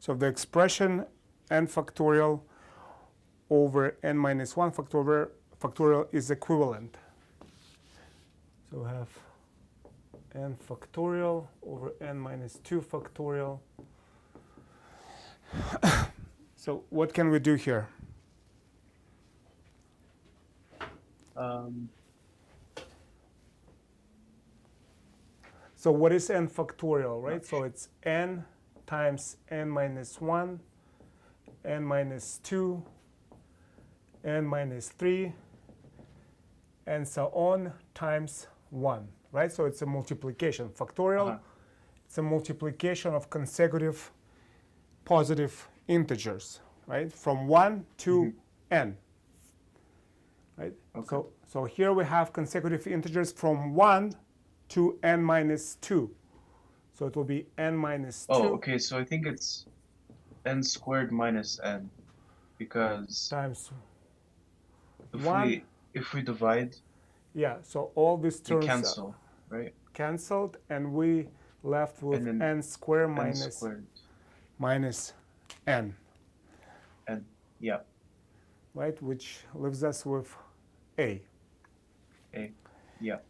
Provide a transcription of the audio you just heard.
So the expression n factorial over n minus 1 factorial is equivalent. So we have n factorial over n minus 2 factorial. So what can we do here? So what is n factorial, right? So it's n times n minus 1, n minus 2, n minus 3, and so on times 1, right? So it's a multiplication. Factorial, it's a multiplication of consecutive positive integers, right? From 1 to n, right? Okay. So here we have consecutive integers from 1 to n minus 2. So it will be n minus 2. Oh, okay, so I think it's n squared minus n, because times if we divide, yeah, so all these terms cancel, right? Cancelled, and we left with n squared minus n. N, yeah. Right, which leaves us with a. A, yeah.